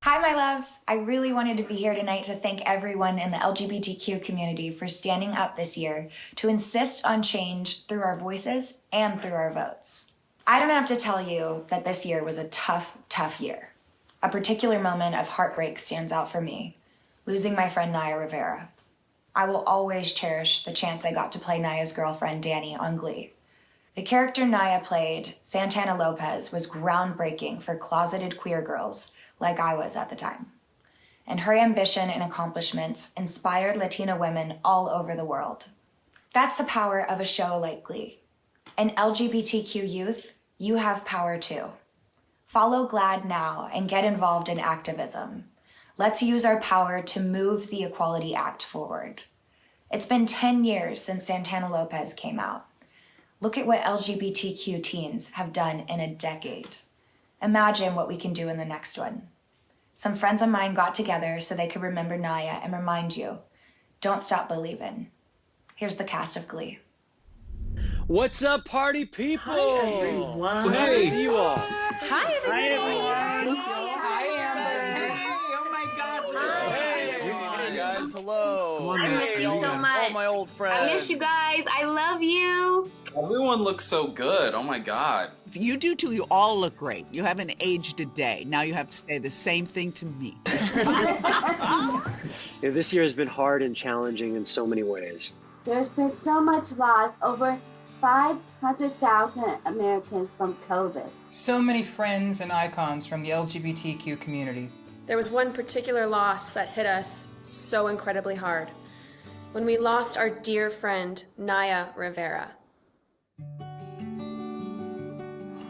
Hi, my loves. I really wanted to be here tonight to thank everyone in the LGBTQ community for standing up this year to insist on change through our voices and through our votes. I don't have to tell you that this year was a tough, tough year. A particular moment of heartbreak stands out for me, losing my friend Naya Rivera. I will always cherish the chance I got to play Naya's girlfriend, Danny, on Glee. The character Naya played, Santana Lopez, was groundbreaking for closeted queer girls like I was at the time. And her ambition and accomplishments inspired Latina women all over the world. That's the power of a show like Glee. And LGBTQ youth, you have power too. Follow GLAAD now and get involved in activism. Let's use our power to move the Equality Act forward. It's been 10 years since Santana Lopez came out. Look at what LGBTQ teens have done in a decade. Imagine what we can do in the next one. Some friends of mine got together so they could remember Naya and remind you, don't stop believing. Here's the cast of Glee. What's up, party people? Hi, everyone. So happy to see you all. Hi, everyone. Hi, Amber. Hey, oh my God. Hey, guys, hello. I miss you so much. All my old friends. I miss you guys. I love you. Everyone looks so good. Oh my God. You do too. You all look great. You haven't aged a day. Now you have to say the same thing to me. This year has been hard and challenging in so many ways. There's been so much loss, over 500,000 Americans from COVID. So many friends and icons from the LGBTQ community. There was one particular loss that hit us so incredibly hard. When we lost our dear friend, Naya Rivera.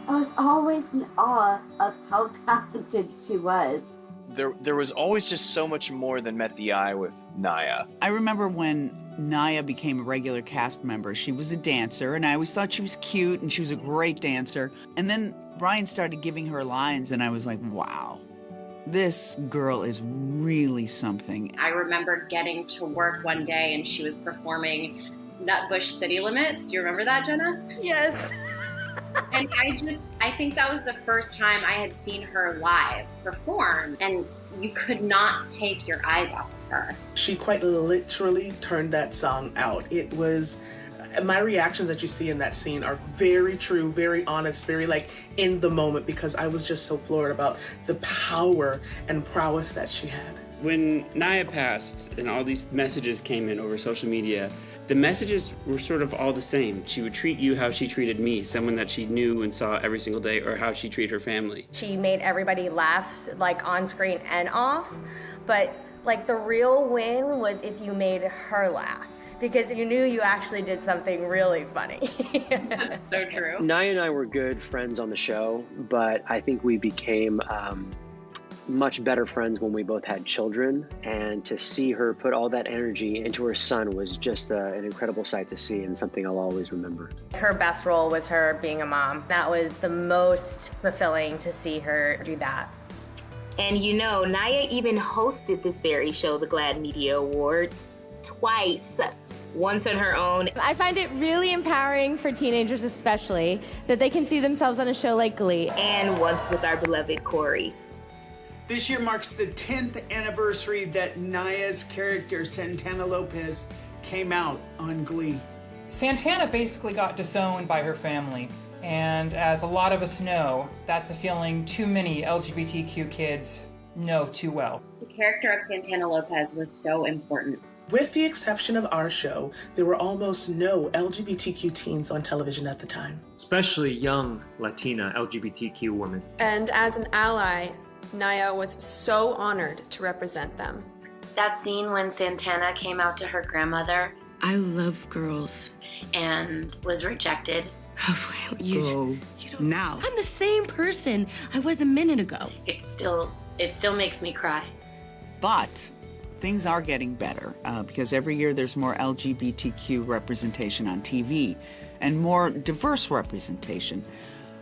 I was always in awe of how talented she was. There was always just so much more than met the eye with Naya. I remember when Naya became a regular cast member. She was a dancer, and I always thought she was cute, and she was a great dancer. And then Brian started giving her lines, and I was like, wow, this girl is really something. I remember getting to work one day, and she was performing Nutbush City Limits. Do you remember that, Jenna? Yes. And I think that was the first time I had seen her live perform, and you could not take your eyes off of her. She quite literally turned that song out. It was, my reactions that you see in that scene are very true, very honest, very like in the moment, because I was just so floored about the power and prowess that she had. When Naya passed and all these messages came in over social media, the messages were sort of all the same. She would treat you how she treated me, someone that she knew and saw every single day, or how she treated her family. She made everybody laugh, like on screen and off, but like the real win was if you made her laugh, because you knew you actually did something really funny. That's so true. Naya and I were good friends on the show, but I think we became much better friends when we both had children, and to see her put all that energy into her son was just an incredible sight to see, and something I'll always remember. Her best role was her being a mom. That was the most fulfilling to see her do that. And you know, Naya even hosted this very show, the GLAAD Media Awards, twice. Once on her own. I find it really empowering for teenagers especially, that they can see themselves on a show like Glee. And once with our beloved Corey. This year marks the 10th anniversary that Naya's character, Santana Lopez, came out on Glee. Santana basically got disowned by her family. And as a lot of us know, that's a feeling too many LGBTQ kids know too well. The character of Santana Lopez was so important. With the exception of our show, there were almost no LGBTQ teens on television at the time. Especially young Latina LGBTQ women. And as an ally, Naya was so honored to represent them. That scene when Santana came out to her grandmother. I love girls. And was rejected. You don't now. I'm the same person I was a minute ago. It still makes me cry. But things are getting better because every year there's more LGBTQ representation on TV and more diverse representation,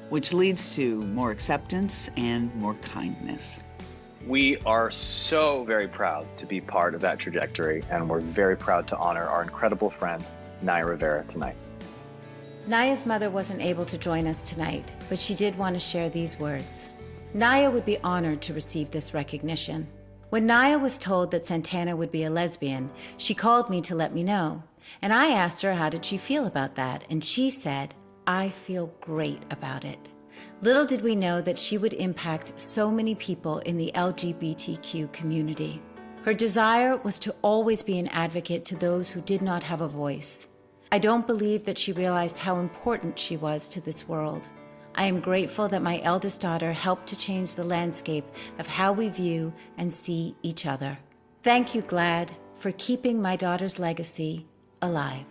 which leads to more acceptance and more kindness. We are so very proud to be part of that trajectory, and we're very proud to honor our incredible friend, Naya Rivera, tonight. Naya's mother wasn't able to join us tonight, but she did want to share these words. Naya would be honored to receive this recognition. When Naya was told that Santana would be a lesbian, she called me to let me know. And I asked her how did she feel about that, and she said, "I feel great about it." Little did we know that she would impact so many people in the LGBTQ community. Her desire was to always be an advocate to those who did not have a voice. I don't believe that she realized how important she was to this world. I am grateful that my eldest daughter helped to change the landscape of how we view and see each other. Thank you, GLAAD, for keeping my daughter's legacy alive.